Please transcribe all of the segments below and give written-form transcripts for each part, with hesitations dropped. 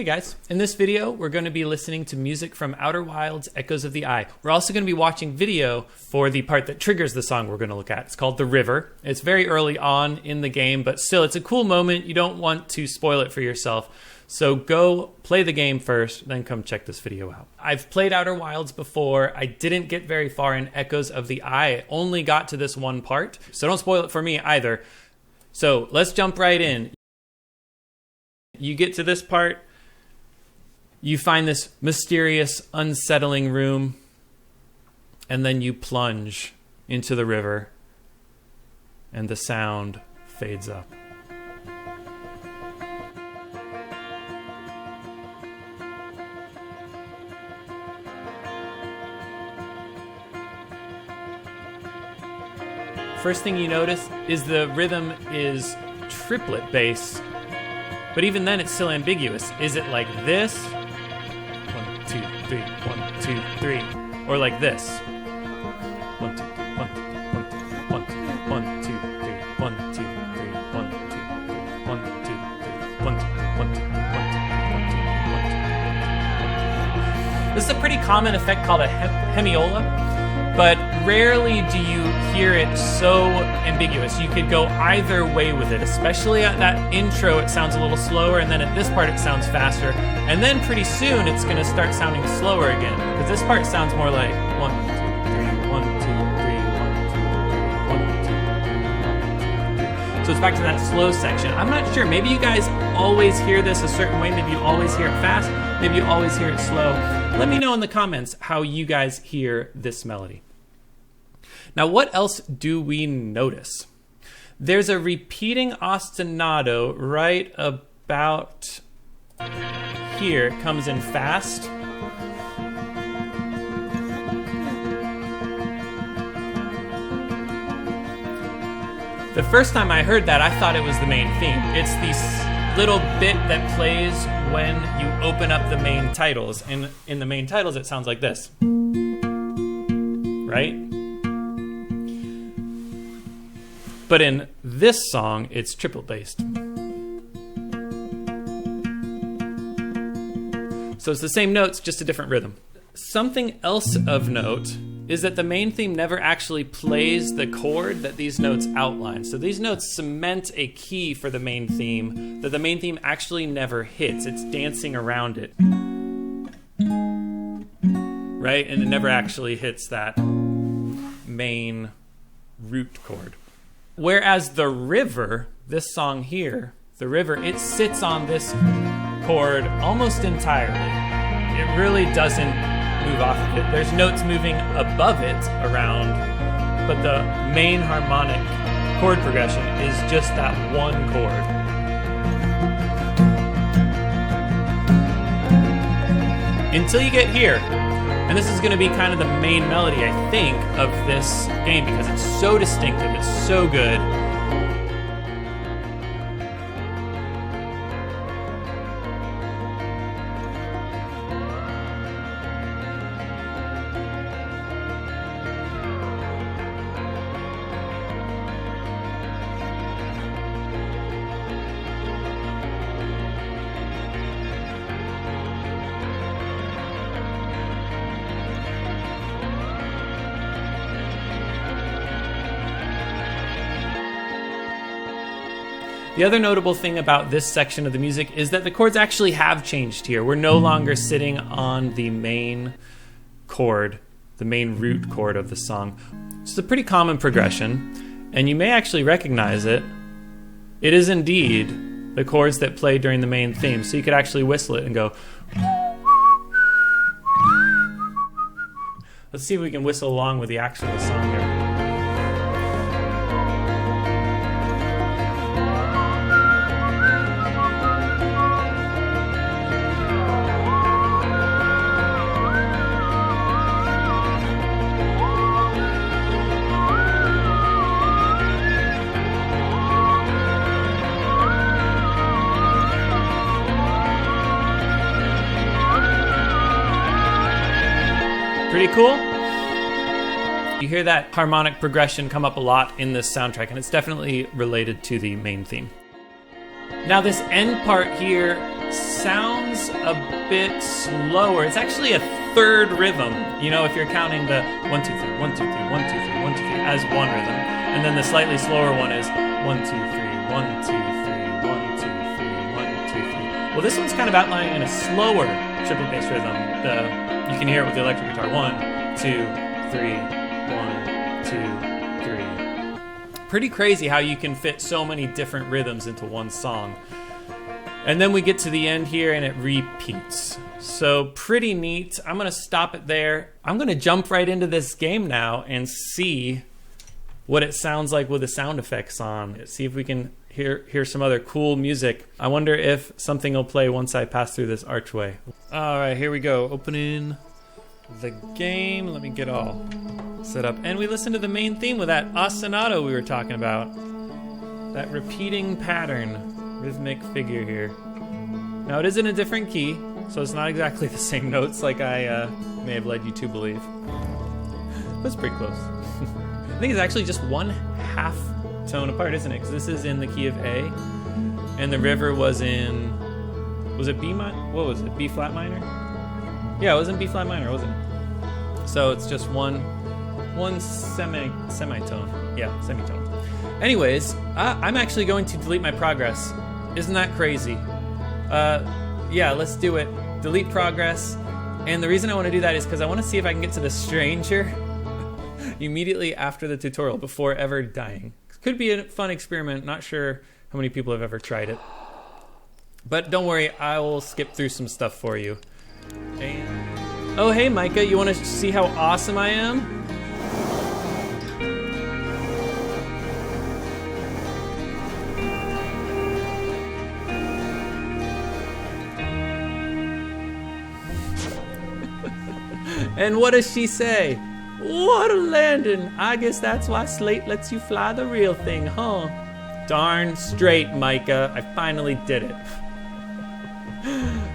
Hey guys, in this video we're going to be listening to music from Outer Wilds' Echoes of the Eye. We're also going to be watching video for the part that triggers the song we're going to look at. It's called The River. It's very early on in the game, but still it's a cool moment. You don't want to spoil it for yourself. So go play the game first, then come check this video out. I've played Outer Wilds before. I didn't get very far in Echoes of the Eye. I only got to this one part, so don't spoil it for me either. So let's jump right in. You get to this part. You find this mysterious, unsettling room, and then you plunge into the river, and the sound fades up. First thing you notice is the rhythm is triplet bass, but even then it's still ambiguous. Is it like this? 1, 2, 3, 1, 2, 3. Or like this. 1, 2, 1, 2, 1, 2, 1, 2, 1, 2, 3, 1, 2, 3, 1, 2, 3, 1, 2, 3, 1, 2, 1, 2, 1, 2, 1, 2. This is a pretty common effect called a hemiola, but rarely do you hear it so ambiguous. You could go either way with it, especially at that intro it sounds a little slower, and then at this part it sounds faster, and then pretty soon it's going to start sounding slower again, because this part sounds more like 1, 2, 3, 1, 2, 3, 1, 2, 3, 1, 2, 3. So it's back to that slow section. I'm not sure, maybe you guys always hear this a certain way, maybe you always hear it fast, maybe you always hear it slow. Let me know in the comments how you guys hear this melody. Now, what else do we notice? There's a repeating ostinato right about here. It comes in fast. The first time I heard that, I thought it was the main theme. It's this little bit that plays when you open up the main titles. And in the main titles, it sounds like this. Right? But in this song, it's triple based. So it's the same notes, just a different rhythm. Something else of note is that the main theme never actually plays the chord that these notes outline. So these notes cement a key for the main theme that the main theme actually never hits. It's dancing around it. Right? And it never actually hits that main root chord. Whereas the river, this song here, the river, it sits on this chord almost entirely. It really doesn't move off of it. There's notes moving above it around, but the main harmonic chord progression is just that one chord. Until you get here. And this is going to be kind of the main melody, I think, of this game because it's so distinctive, it's so good. The other notable thing about this section of the music is that the chords actually have changed here. We're no longer sitting on the main chord, the main root chord of the song. It's a pretty common progression, and you may actually recognize it. It is indeed the chords that play during the main theme, so you could actually whistle it and go. Let's see if we can whistle along with the actual song here. Pretty cool? You hear that harmonic progression come up a lot in this soundtrack, and it's definitely related to the main theme. Now this end part here sounds a bit slower. It's actually a third rhythm. You know, if you're counting the 1, 2, 3, 1, 2, 3, 1, 2, 3, 1, 2, 3 as one rhythm, and then the slightly slower one is 1, 2, 3, 1, 2, 3, 1, 2, 3, 1, 2, 3. Well, this one's kind of outlining in a slower triple bass rhythm. You can hear it with the electric guitar. 1, 2, 3, 1, 2, 3. Pretty crazy how you can fit so many different rhythms into one song. And then we get to the end here and it repeats. So pretty neat. I'm going to stop it there. I'm going to jump right into this game now and see what it sounds like with the sound effects on. See if we can hear some other cool music. I wonder if something will play once I pass through this archway. All right, here we go. Opening the game. Let me get all set up. And we listen to the main theme with that ostinato we were talking about. That repeating pattern, rhythmic figure here. Now it is in a different key, so it's not exactly the same notes like I may have led you to believe. But it's pretty close. I think it's actually just one half tone apart, isn't it? Because this is in the key of A, and the river was in, was it B minor? What was it? B flat minor? Yeah, it was in B flat minor, wasn't it? So it's just one semitone. Yeah, semitone. Anyways, I'm actually going to delete my progress. Isn't that crazy? Yeah, let's do it. Delete progress. And the reason I want to do that is because I want to see if I can get to the stranger immediately after the tutorial before ever dying. Could be a fun experiment. Not sure how many people have ever tried it. But don't worry, I will skip through some stuff for you. And... oh, hey, Micah, you want to see how awesome I am? And what does she say? What a landing! I guess that's why Slate lets you fly the real thing, huh? Darn straight, Micah. I finally did it.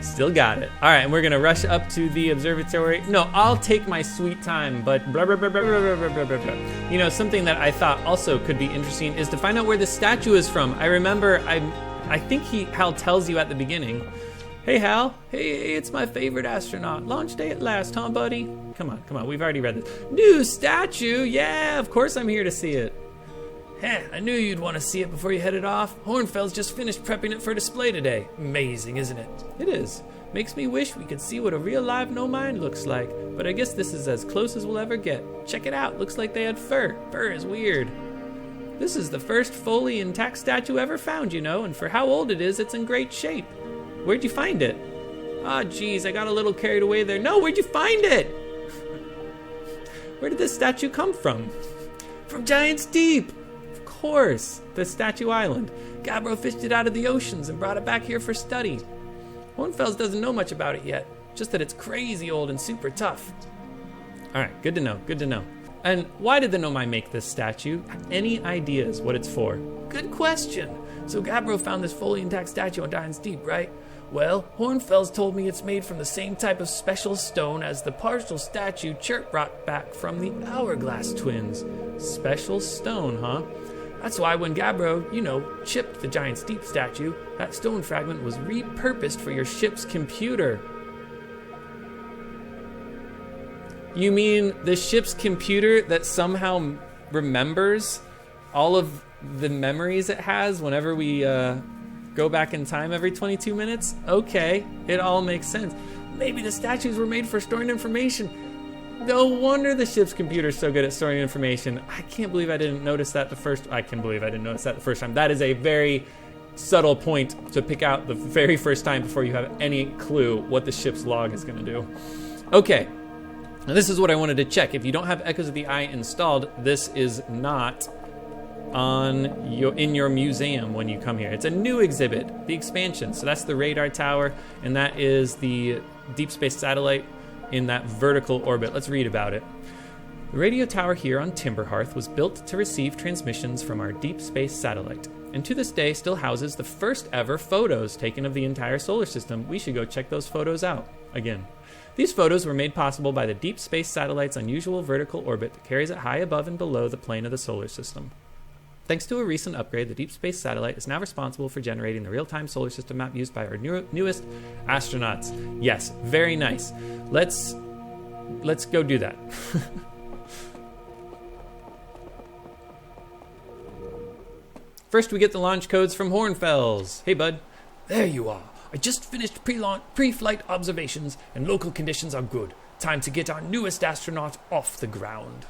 Still got it. All right, and we're gonna rush up to the observatory. No, I'll take my sweet time, but blah, blah, blah, blah, blah, blah, blah, blah, blah. You know, something that I thought also could be interesting is to find out where the statue is from. I remember, I think Hal tells you at the beginning, hey, Hal. Hey, it's my favorite astronaut. Launch day at last, huh, buddy? Come on. We've already read this. New statue. Yeah, of course I'm here to see it. Heh, I knew you'd want to see it before you headed off. Hornfels just finished prepping it for display today. Amazing, isn't it? It is. Makes me wish we could see what a real live no-mind looks like. But I guess this is as close as we'll ever get. Check it out. Looks like they had fur. Fur is weird. This is the first fully intact statue ever found, you know, and for how old it is, it's in great shape. Where'd you find it? Ah, geez, I got a little carried away there. No, where'd you find it? Where did this statue come from? From Giant's Deep. Of course, the Statue Island. Gabbro fished it out of the oceans and brought it back here for study. Hornfels doesn't know much about it yet, just that it's crazy old and super tough. All right, good to know. And why did the Nomai make this statue? Any ideas what it's for? Good question. So Gabbro found this fully intact statue on Giant's Deep, right? Well, Hornfels told me it's made from the same type of special stone as the partial statue Chirp brought back from the Hourglass twins. Special stone, huh? That's why when Gabbro, chipped the Giant's Deep statue, that stone fragment was repurposed for your ship's computer. You mean the ship's computer that somehow remembers all of the memories it has whenever we go back in time every 22 minutes? Okay, it all makes sense. Maybe the statues were made for storing information. No wonder the ship's computer is so good at storing information. I can't believe I didn't notice that the first time. That is a very subtle point to pick out the very first time before you have any clue what the ship's log is going to do. Okay, now this is what I wanted to check. If you don't have Echoes of the Eye installed, this is not in your museum when you come here. It's a new exhibit, the expansion. So that's the radar tower, and that is the deep space satellite in that vertical orbit. Let's read about it. The radio tower here on Timberhearth was built to receive transmissions from our deep space satellite, and to this day still houses the first ever photos taken of the entire solar system. We should go check those photos out again. These photos were made possible by the deep space satellite's unusual vertical orbit that carries it high above and below the plane of the solar system. Thanks to a recent upgrade, the Deep Space Satellite is now responsible for generating the real-time solar system map used by our newest astronauts. Yes, very nice. Let's go do that. First, we get the launch codes from Hornfels. Hey, bud. There you are. I just finished pre-flight observations, and local conditions are good. Time to get our newest astronaut off the ground.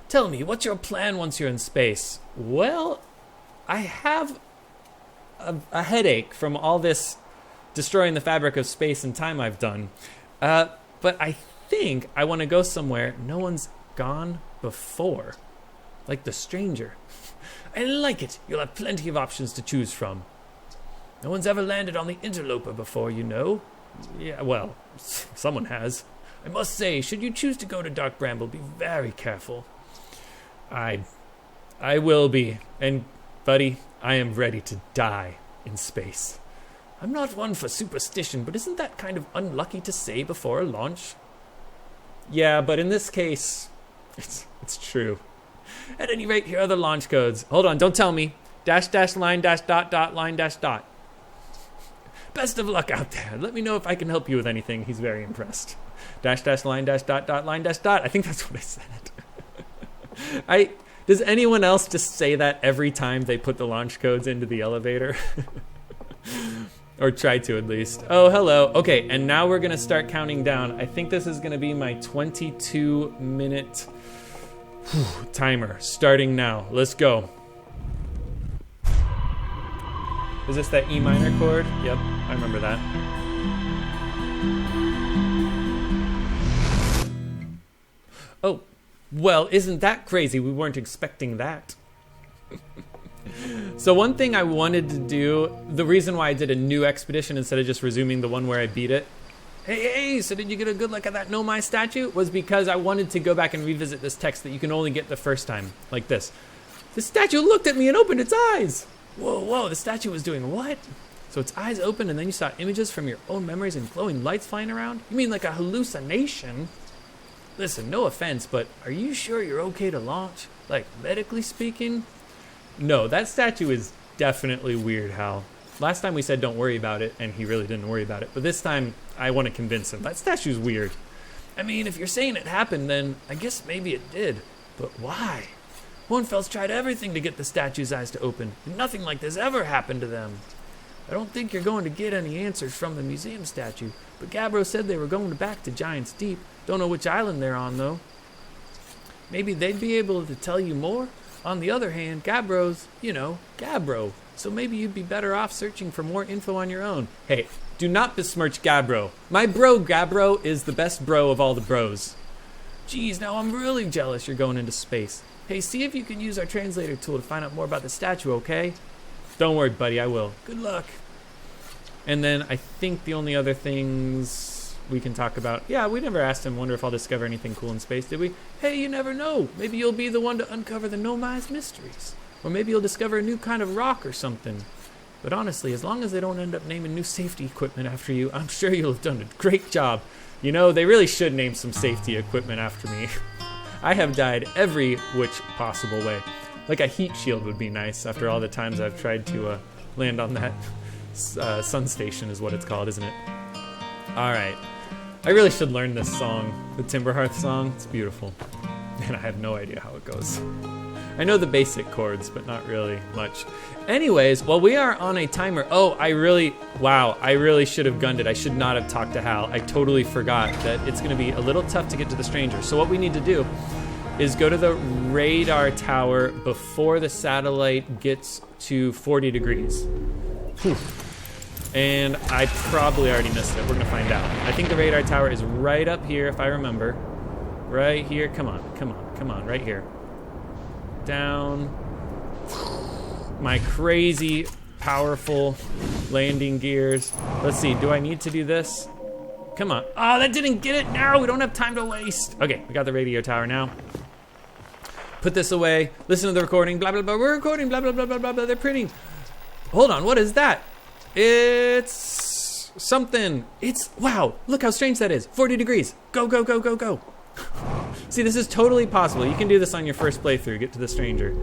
Tell me, what's your plan once you're in space? Well, I have a headache from all this destroying the fabric of space and time I've done. But I think I want to go somewhere no one's gone before. Like the Stranger. I like it. You'll have plenty of options to choose from. No one's ever landed on the Interloper before, you know. Yeah, well, someone has. I must say, should you choose to go to Dark Bramble, be very careful. I will be. And, buddy, I am ready to die in space. I'm not one for superstition, but isn't that kind of unlucky to say before a launch? Yeah, but in this case, it's true. At any rate, here are the launch codes. Hold on, don't tell me. -- line -- line -- Best of luck out there. Let me know if I can help you with anything. He's very impressed. -- line -- line -- I think that's what I said. Does anyone else just say that every time they put the launch codes into the elevator? Or try to, at least. Oh, hello. Okay, and now we're going to start counting down. I think this is going to be my 22-minute timer. Starting now. Let's go. Is this that E minor chord? Yep, I remember that. Oh, well, isn't that crazy? We weren't expecting that. So one thing I wanted to do, the reason why I did a new expedition instead of just resuming the one where I beat it, hey, so did you get a good look at that Nomai statue? Was because I wanted to go back and revisit this text that you can only get the first time, like this. The statue looked at me and opened its eyes. Whoa, the statue was doing what? So its eyes opened and then you saw images from your own memories and glowing lights flying around? You mean like a hallucination? Listen, no offense, but are you sure you're okay to launch? Like, medically speaking? No, that statue is definitely weird, Hal. Last time we said don't worry about it, and he really didn't worry about it. But this time, I want to convince him. That statue's weird. I mean, if you're saying it happened, then I guess maybe it did. But why? Hornfels tried everything to get the statue's eyes to open, and nothing like this ever happened to them. I don't think you're going to get any answers from the museum statue, but Gabbro said they were going back to Giant's Deep. Don't know which island they're on, though. Maybe they'd be able to tell you more? On the other hand, Gabbro's, Gabbro. So maybe you'd be better off searching for more info on your own. Hey, do not besmirch Gabbro. My bro Gabbro is the best bro of all the bros. Geez, now I'm really jealous you're going into space. Hey, see if you can use our translator tool to find out more about the statue, okay? Don't worry, buddy, I will. Good luck. And then I think the only other things we can talk about. Yeah, we never asked him, wonder if I'll discover anything cool in space, did we? Hey, you never know. Maybe you'll be the one to uncover the Nomai's mysteries. Or maybe you'll discover a new kind of rock or something. But honestly, as long as they don't end up naming new safety equipment after you, I'm sure you'll have done a great job. You know, they really should name some safety equipment after me. I have died every which possible way. Like a heat shield would be nice after all the times I've tried to land on that sun station is what it's called, isn't it? All right. I really should learn this song, the Timberhearth song. It's beautiful. And I have no idea how it goes. I know the basic chords, but not really much. Anyways, well, we are on a timer. Oh, I really should have gunned it. I should not have talked to Hal. I totally forgot that it's going to be a little tough to get to the Stranger. So what we need to do is go to the radar tower before the satellite gets to 40 degrees. Whew. And I probably already missed it. We're going to find out. I think the radar tower is right up here, if I remember. Right here. Come on. Right here. Down. My crazy, powerful landing gears. Let's see. Do I need to do this? Come on. Oh, that didn't get it. No, we don't have time to waste. Okay, we got the radio tower now. Put this away. Listen to the recording. Blah, blah, blah. We're recording. Blah, blah, blah, blah, blah, blah. They're printing. Hold on. What is that? It's something. Wow, look how strange that is. 40 degrees. Go. See, this is totally possible. You can do this on your first playthrough. Get to the Stranger.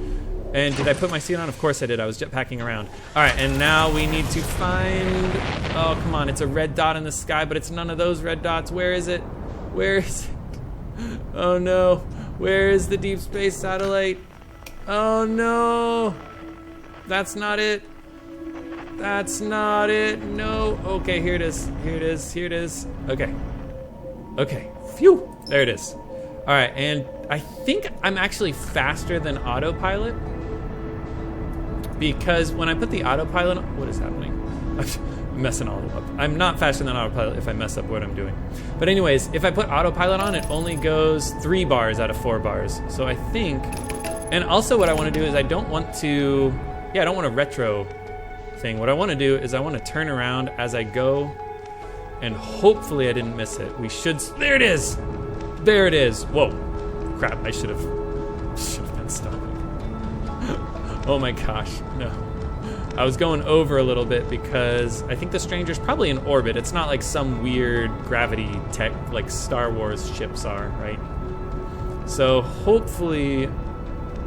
And did I put my suit on? Of course I did. I was jetpacking around. All right, and now we need to find... Oh, come on. It's a red dot in the sky, but it's none of those red dots. Where is it? Where is it? Oh, no. Where is the deep space satellite? Oh, no. That's not it. That's not it. No. Okay, here it is. Here it is. Here it is. Okay. Okay. Phew. There it is. All right, and I think I'm actually faster than autopilot because when I put the autopilot on, what is happening? I'm messing all of them up. I'm not faster than autopilot if I mess up what I'm doing. But anyways, if I put autopilot on, it only goes 3 bars out of 4 bars. So I think, and also what I want to do is I don't want to, I don't want a retro thing. What I want to do is I want to turn around as I go, and hopefully I didn't miss it. We should, there it is. There it is. Whoa. Crap, I should have been stopping. Oh my gosh, no. I was going over a little bit because I think the stranger's probably in orbit. It's not like some weird gravity tech like Star Wars ships are, right? So hopefully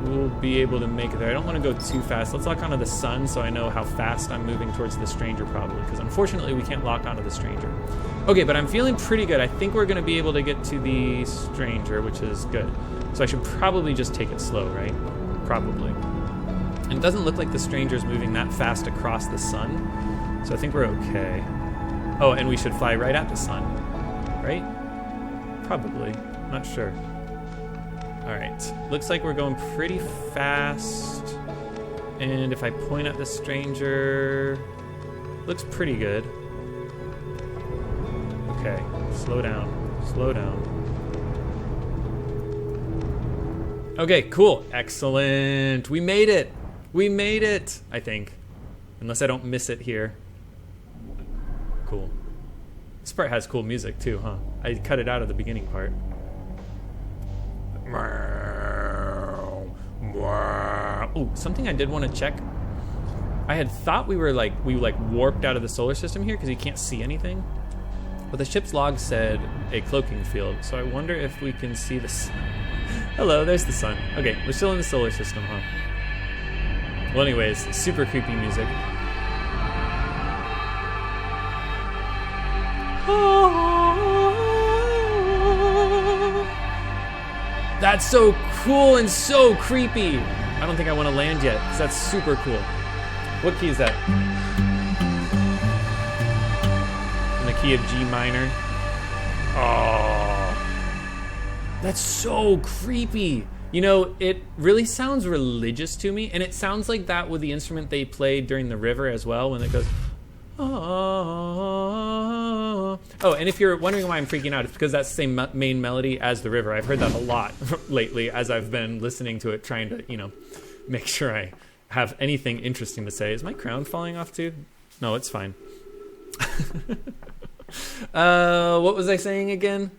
we'll be able to make it there. I don't want to go too fast. Let's lock onto the sun so I know how fast I'm moving towards the stranger probably, because unfortunately we can't lock onto the stranger. Okay, but I'm feeling pretty good. I think we're going to be able to get to the stranger, which is good. So I should probably just take it slow, right? Probably. And it doesn't look like the stranger's moving that fast across the sun, so I think we're okay. Oh, and we should fly right at the sun, right? Probably. Not sure. All right. Looks like we're going pretty fast. And if I point at the stranger, looks pretty good. Okay, slow down, slow down. Okay, cool, excellent. We made it. We made it, I think. Unless I don't miss it here. Cool. This part has cool music too, huh? I cut it out of the beginning part. Oh, something I did want to check. I had thought we warped out of the solar system here because you can't see anything. But the ship's log said a cloaking field, so I wonder if we can see this. Hello, there's the sun. Okay, we're still in the solar system, huh? Well, anyways, super creepy music. That's so cool and so creepy. I don't think I want to land yet, because that's super cool. What key is that? In the key of G minor. Oh, that's so creepy. You know, it really sounds religious to me, and it sounds like that with the instrument they played during the river as well, when it goes, oh, and if you're wondering why I'm freaking out, it's because that's the same main melody as the river. I've heard that a lot lately as I've been listening to it, trying to, you know, make sure I have anything interesting to say. Is my crown falling off too? No, it's fine. What was I saying again?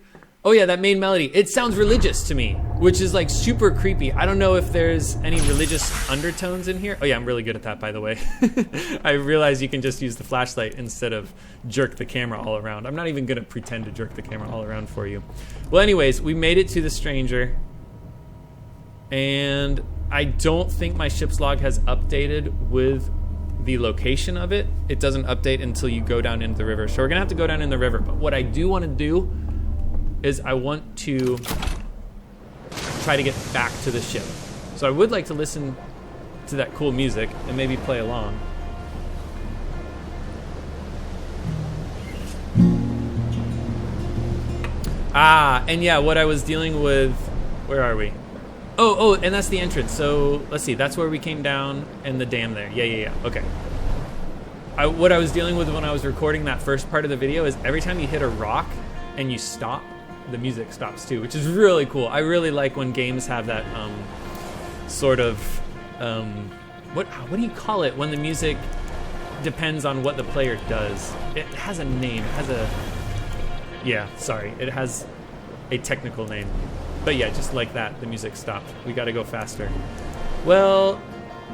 Oh yeah, that main melody. It sounds religious to me, which is like super creepy. I don't know if there's any religious undertones in here. Oh yeah, I'm really good at that, by the way. I realize you can just use the flashlight instead of jerk the camera all around. I'm not even gonna pretend to jerk the camera all around for you. Well, anyways, we made it to the stranger. And I don't think my ship's log has updated with the location of it. It doesn't update until you go down into the river. So we're gonna have to go down in the river. But what I do wanna do is I want to try to get back to the ship. So I would like to listen to that cool music and maybe play along. Ah, and yeah, what I was dealing with, where are we? Oh, and that's the entrance. So let's see, that's where we came down and the dam there. Yeah, okay. What I was dealing with when I was recording that first part of the video is every time you hit a rock and you stop, the music stops too, which is really cool. I really like when games have that sort of what do you call it when the music depends on what the player does? It has a name. It has it has a technical name. But yeah, just like that, the music stopped. We got to go faster. Well,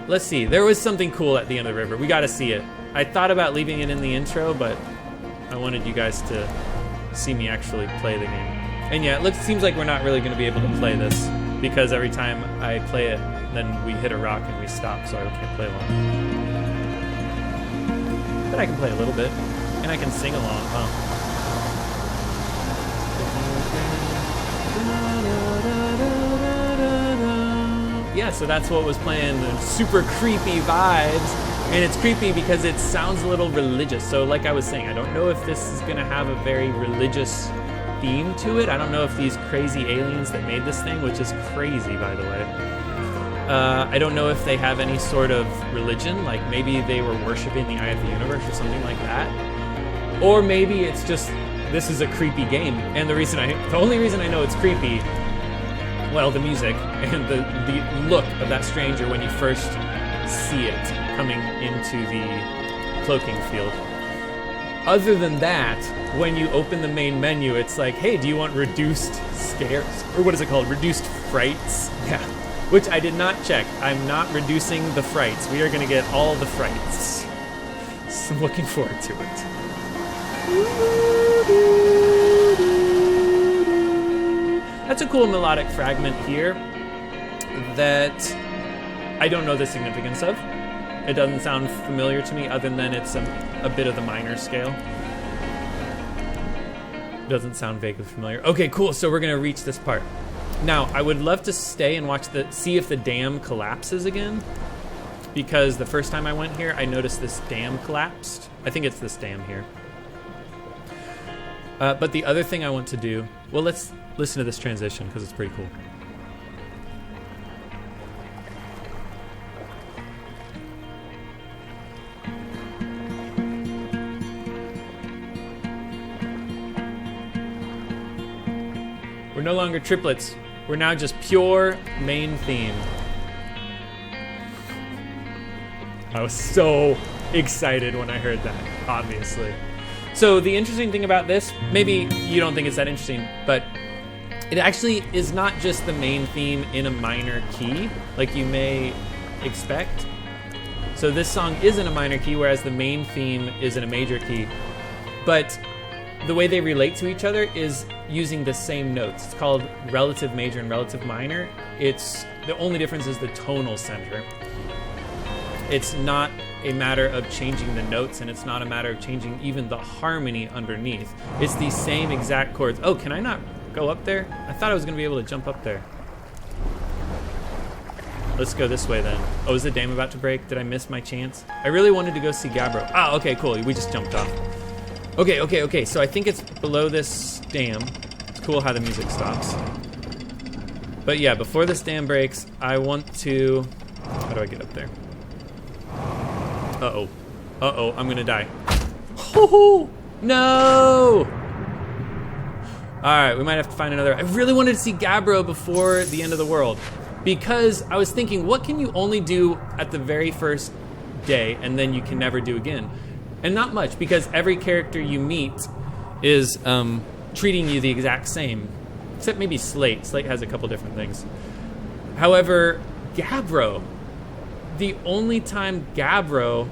let's see. There was something cool at the end of the river. We got to see it. I thought about leaving it in the intro, but I wanted you guys to see me actually play the game. And yeah, seems like we're not really going to be able to play this. because every time I play it, then we hit a rock and we stop, so I can't play along. But I can play a little bit, and I can sing along, huh? Yeah, so that's what was playing, the super creepy vibes. And it's creepy because it sounds a little religious. So like I was saying, I don't know if this is gonna have a very religious theme to it. I don't know if these crazy aliens that made this thing, which is crazy by the way, I don't know if they have any sort of religion, like maybe they were worshiping the Eye of the Universe or something like that. Or maybe it's just, this is a creepy game. And the only reason I know it's creepy, well, the music and the look of that stranger when you first see it coming into the cloaking field. Other than that, when you open the main menu, it's like, hey, do you want reduced scares? Or what is it called? Reduced frights? Yeah, which I did not check. I'm not reducing the frights. We are gonna get all the frights. So I'm looking forward to it. That's a cool melodic fragment here that I don't know the significance of. It doesn't sound familiar to me other than it's a bit of the minor scale. Doesn't sound vaguely familiar. Okay, cool, so we're gonna reach this part. Now, I would love to stay and see if the dam collapses again, because the first time I went here, I noticed this dam collapsed. I think it's this dam here. But the other thing I want to do, well, let's listen to this transition because it's pretty cool. We're no longer triplets. We're now just pure main theme. I was so excited when I heard that, obviously. So the interesting thing about this, maybe you don't think it's that interesting, but it actually is not just the main theme in a minor key, like you may expect. So this song is in a minor key, whereas the main theme is in a major key. But the way they relate to each other is using the same notes. It's called relative major and relative minor. The only difference is the tonal center. It's not a matter of changing the notes, and it's not a matter of changing even the harmony underneath. It's the same exact chords. Oh, can I not go up there? I thought I was gonna be able to jump up there. Let's go this way then. Oh, is the dam about to break? Did I miss my chance? I really wanted to go see Gabbro. Ah, okay, cool, we just jumped off. Okay, so I think it's below this dam. It's cool how the music stops. But yeah, before this dam breaks, I want to, how do I get up there? Uh-oh, I'm gonna die. Oh, no! All right, we might have to find another. I really wanted to see Gabbro before the end of the world, because I was thinking, what can you only do at the very first day and then you can never do again? And not much, because every character you meet is treating you the exact same, except maybe Slate. Slate has a couple different things. However, Gabbro, the only time Gabbro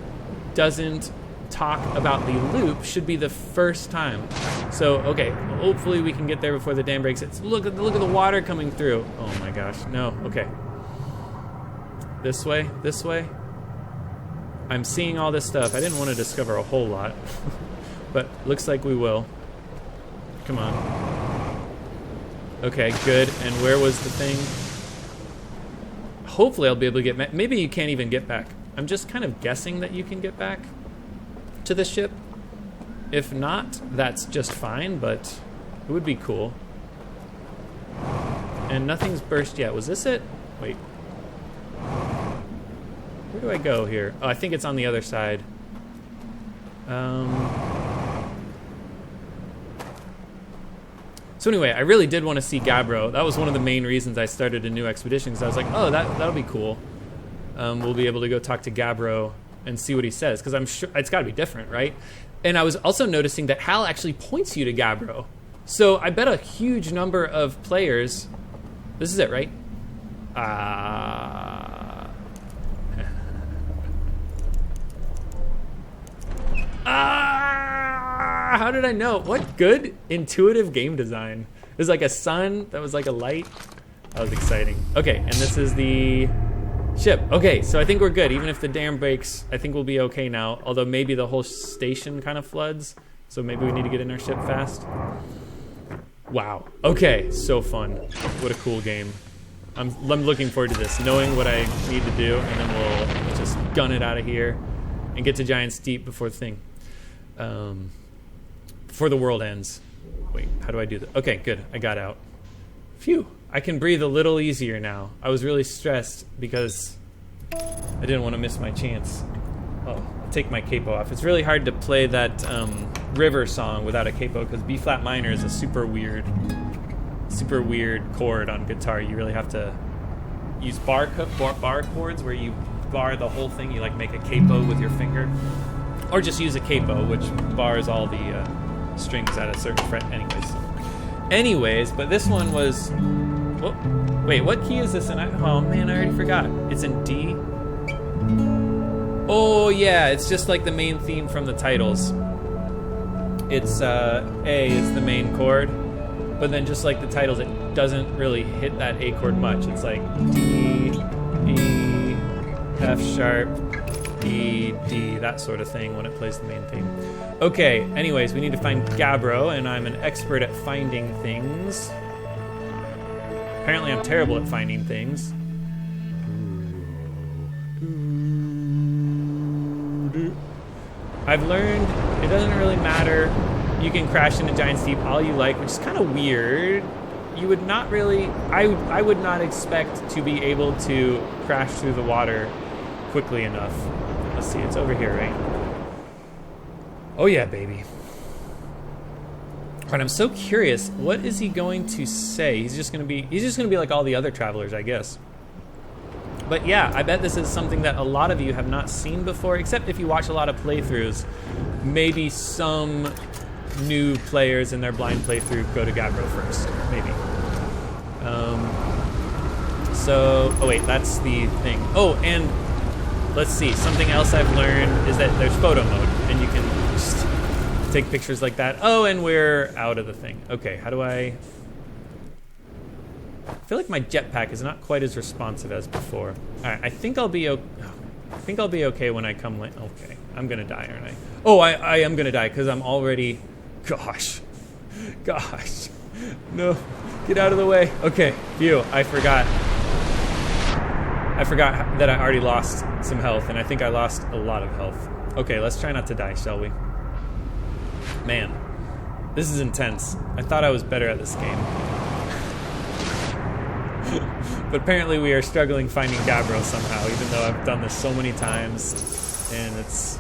doesn't talk about the loop should be the first time. So, okay, hopefully we can get there before the dam breaks. Look at the water coming through. Oh my gosh, no, okay. This way. I'm seeing all this stuff. I didn't want to discover a whole lot, but looks like we will. Come on. Okay, good, and where was the thing? Hopefully I'll be able to get, maybe you can't even get back. I'm just kind of guessing that you can get back to the ship. If not, that's just fine, but it would be cool. And nothing's burst yet. Was this it? Wait. Where do I go here? Oh, I think it's on the other side. So anyway, I really did want to see Gabbro. That was one of the main reasons I started a new expedition, because I was like, oh, that'll be cool. We'll be able to go talk to Gabbro and see what he says, because I'm sure it's got to be different, right? And I was also noticing that Hal actually points you to Gabbro. So I bet a huge number of players... This is it, right? How did I know? What good intuitive game design. There's like a sun that was like a light. That was exciting. Okay, and this is the ship. Okay, so I think we're good. Even if the dam breaks, I think we'll be okay now. Although maybe the whole station kind of floods. So maybe we need to get in our ship fast. Wow. Okay, so fun. What a cool game. I'm looking forward to this, knowing what I need to do, and then we'll just gun it out of here and get to Giant Steep before the thing. Before the world ends. Wait, how do I do that? Okay, good. I got out. Phew. I can breathe a little easier now. I was really stressed because I didn't want to miss my chance. Oh, I'll take my capo off. It's really hard to play that river song without a capo because B-flat minor is a super weird chord on guitar. You really have to use bar chords where you bar the whole thing. You like make a capo with your finger. Or just use a capo, which bars all the strings at a certain fret anyways. But this one was... Wait, what key is this in? Oh man, I already forgot. It's in D? Oh yeah, it's just like the main theme from the titles. It's A is the main chord, but then just like the titles, it doesn't really hit that A chord much. It's like D, E, F sharp, E, D, that sort of thing when it plays the main theme. Okay, anyways, we need to find Gabbro, and I'm an expert at finding things. Apparently I'm terrible at finding things. I've learned it doesn't really matter. You can crash into Giant Steep all you like, which is kind of weird. You would not really... I would not expect to be able to crash through the water quickly enough. Let's see, it's over here, right? Oh yeah, baby. But I'm so curious, what is he going to say? He's just gonna be like all the other travelers, I guess. But yeah, I bet this is something that a lot of you have not seen before, except if you watch a lot of playthroughs. Maybe some new players in their blind playthrough go to Gabbro first, maybe. Oh wait, that's the thing. Oh, and let's see, something else I've learned is that there's photo mode, and you can just take pictures like that. Oh, and we're out of the thing. Okay, how do I feel like my jetpack is not quite as responsive as before. All right, I think I'll be okay when I come late. Okay, I'm gonna die, aren't I? Oh, I am gonna die because I'm already. Gosh, no, get out of the way. Okay, phew, I forgot that I already lost some health, and I think I lost a lot of health. Okay, let's try not to die, shall we? Man, this is intense. I thought I was better at this game. But apparently we are struggling finding Gabbro somehow, even though I've done this so many times, and it's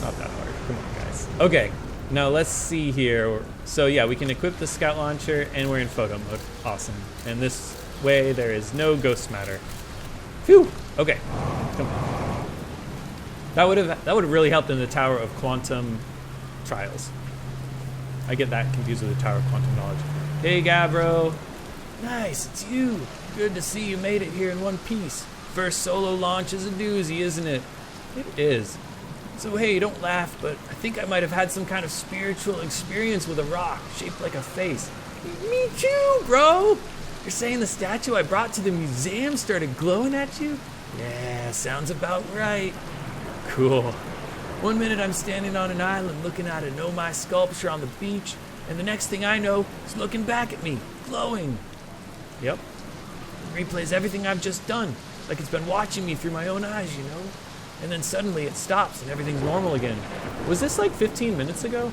not that hard. Come on, guys. Okay, now let's see here. So yeah, we can equip the scout launcher, and we're in photo mode. Awesome. And this way there is no ghost matter. Phew. Okay. Come on. That would have really helped in the Tower of Quantum Trials. I get that confused with the Tower of Quantum Knowledge. Hey, Gabbro. Nice, it's you. Good to see you made it here in one piece. First solo launch is a doozy, isn't it? It is. So hey, don't laugh, but I think I might have had some kind of spiritual experience with a rock shaped like a face. Me too, bro. You're saying the statue I brought to the museum started glowing at you? Yeah, sounds about right. Cool. One minute I'm standing on an island looking at a Nomai sculpture on the beach, and the next thing I know, it's looking back at me, glowing. Yep. It replays everything I've just done, like it's been watching me through my own eyes, you know? And then suddenly it stops and everything's normal again. Was this like 15 minutes ago?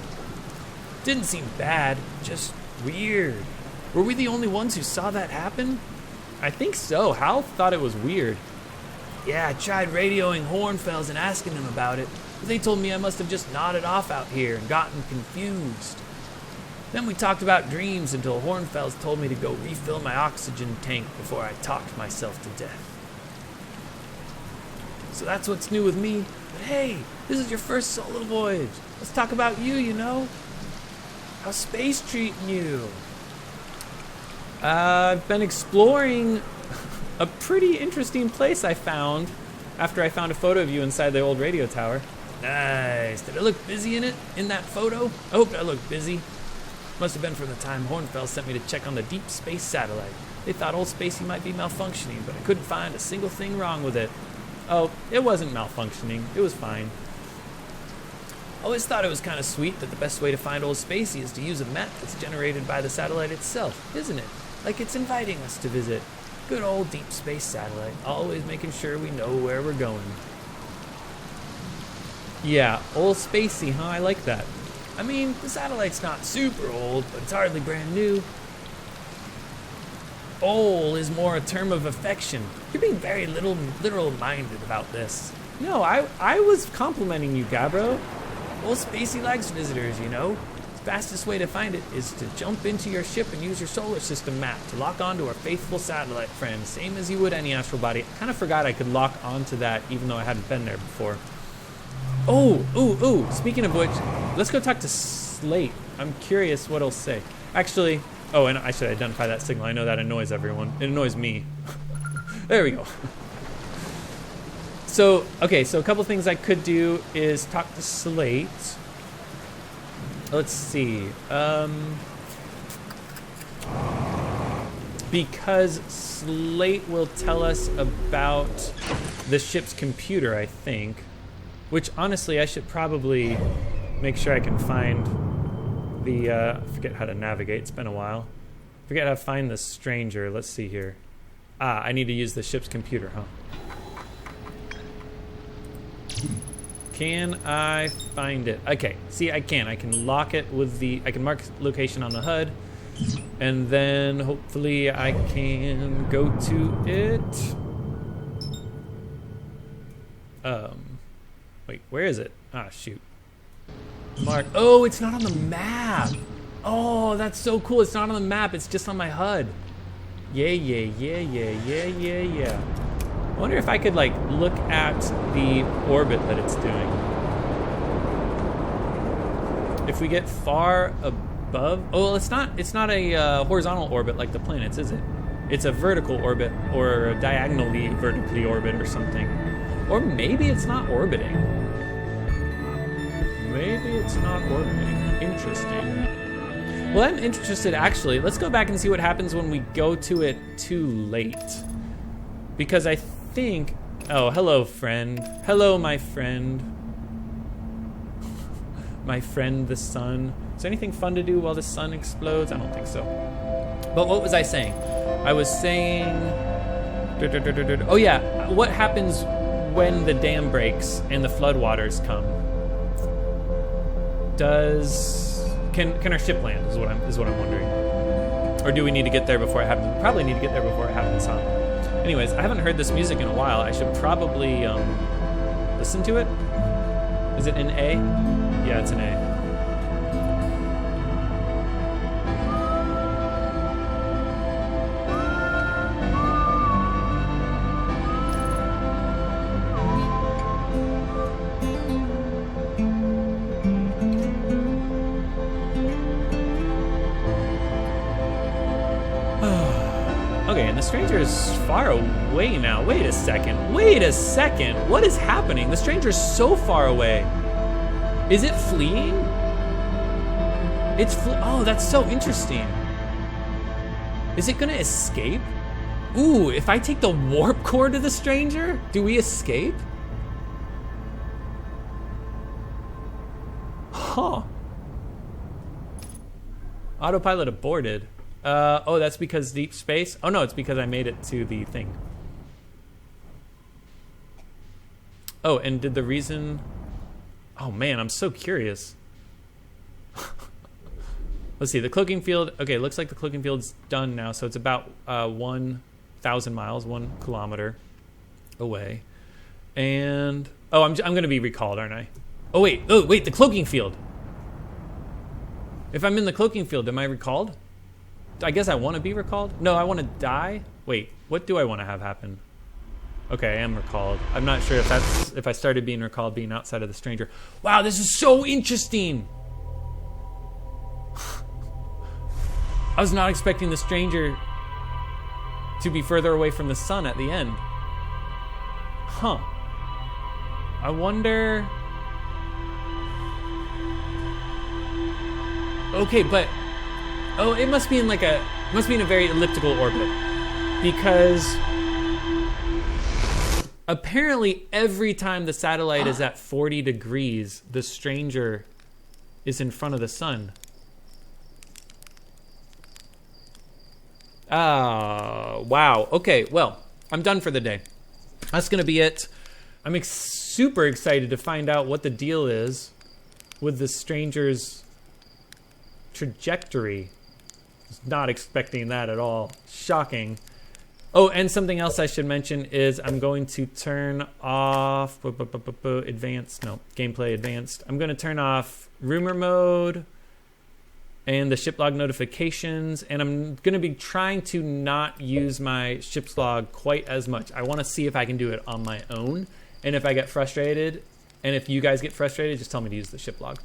Didn't seem bad, just weird. Were we the only ones who saw that happen? I think so. Hal thought it was weird. Yeah, I tried radioing Hornfels and asking them about it, but they told me I must have just nodded off out here and gotten confused. Then we talked about dreams until Hornfels told me to go refill my oxygen tank before I talked myself to death. So that's what's new with me. But hey, this is your first solo voyage. Let's talk about you, you know? How's space treating you? I've been exploring a pretty interesting place I found after I found a photo of you inside the old radio tower. Nice. Did I look busy in that photo? I hope I look busy. Must have been from the time Hornfeld sent me to check on the deep space satellite. They thought old Spacey might be malfunctioning, but I couldn't find a single thing wrong with it. Oh, it wasn't malfunctioning. It was fine. Always thought it was kind of sweet that the best way to find old Spacey is to use a map that's generated by the satellite itself, isn't it? Like it's inviting us to visit. Good old deep space satellite, always making sure we know where we're going. Yeah, old Spacey, huh? I like that. I mean, the satellite's not super old, but it's hardly brand new. Old is more a term of affection. You're being very literal-minded about this. No, I was complimenting you, Gabbro. Old Spacey likes visitors, you know. The fastest way to find it is to jump into your ship and use your solar system map to lock onto our faithful satellite friend, same as you would any astral body. I kind of forgot I could lock onto that even though I hadn't been there before. Oh, speaking of which, let's go talk to Slate. I'm curious what he'll say. Actually, oh, and I should identify that signal. I know that annoys everyone. It annoys me. There we go. So, okay, so a couple things I could do is talk to Slate. Let's see. Because Slate will tell us about the ship's computer, I think. Which, honestly, I should probably make sure I can find the, I forget how to navigate. It's been a while. Forget how to find the stranger. Let's see here. I need to use the ship's computer, huh? Can I find it? Okay, see, I can. I can lock it with the, I can mark location on the HUD, and then hopefully I can go to it. Wait, where is it? Ah, shoot. Mark, oh, it's not on the map. Oh, that's so cool. It's not on the map, it's just on my HUD. Yeah. I wonder if I could like look at the orbit that it's doing. If we get far above, oh, well, it's not a horizontal orbit like the planets, is it? It's a vertical orbit or a diagonally vertically orbit or something. Or maybe it's not orbiting. Maybe it's not orbiting. Interesting. Well, I'm interested actually. Let's go back and see what happens when we go to it too late. Because I think, oh, hello, friend. Hello, my friend. My friend, the sun. Is there anything fun to do while the sun explodes? I don't think so. But what was I saying? I was saying, oh yeah, what happens when the dam breaks and the floodwaters come? Can our ship land is what I'm wondering. Or do we need to get there before it happens? We probably need to get there before it happens, huh? Anyways, I haven't heard this music in a while. I should probably listen to it. Is it in A? Yeah, it's in A. Okay, and the stranger is far away now. Wait a second. What is happening? The stranger is so far away. Is it fleeing? Oh, that's so interesting. Is it gonna escape? Ooh, if I take the warp core to the stranger, do we escape? Huh. Autopilot aborted. Oh, that's because deep space? Oh no, it's because I made it to the thing. Oh, and did the reason... Oh man, I'm so curious. Let's see, the cloaking field... Okay, looks like the cloaking field's done now, so it's about 1,000 miles, 1 kilometer away. And... Oh, I'm gonna be recalled, aren't I? Oh wait, the cloaking field! If I'm in the cloaking field, am I recalled? I guess I want to be recalled? No, I want to die? Wait, what do I want to have happen? Okay, I am recalled. I'm not sure if I started being recalled being outside of the stranger. Wow, this is so interesting! I was not expecting the stranger to be further away from the sun at the end. Huh. I wonder... Okay, but Oh, it must be in a very elliptical orbit. Because apparently every time the satellite is at 40 degrees, the stranger is in front of the sun. Wow. Okay, well, I'm done for the day. That's going to be it. I'm super excited to find out what the deal is with the stranger's trajectory. Was not expecting that at all. Shocking. Oh, and something else I should mention is I'm going to turn off gameplay advanced. I'm going to turn off rumor mode and the ship log notifications, and I'm going to be trying to not use my ship's log quite as much. I want to see if I can do it on my own, and if I get frustrated, and if you guys get frustrated, just tell me to use the ship log.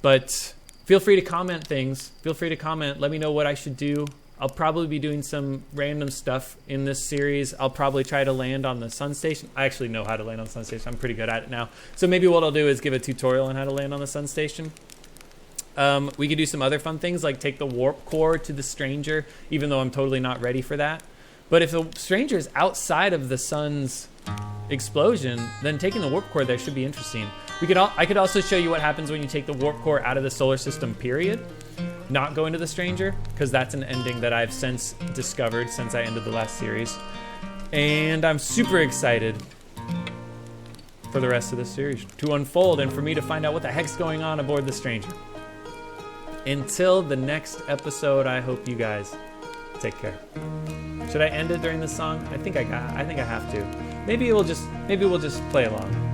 But feel free to comment things. Feel free to comment. Let me know what I should do. I'll probably be doing some random stuff in this series. I'll probably try to land on the sun station. I actually know how to land on the sun station. I'm pretty good at it now. So maybe what I'll do is give a tutorial on how to land on the sun station. We could do some other fun things like take the warp core to the stranger, even though I'm totally not ready for that. But if the stranger is outside of the sun's explosion, then taking the warp core there should be interesting. I could also show you what happens when you take the warp core out of the solar system, period. Not go into the stranger, because that's an ending that I've since discovered since I ended the last series. And I'm super excited for the rest of this series to unfold and for me to find out what the heck's going on aboard the stranger. Until the next episode, I hope you guys take care. Should I end it during this song? I think I have to. Maybe we'll just play along.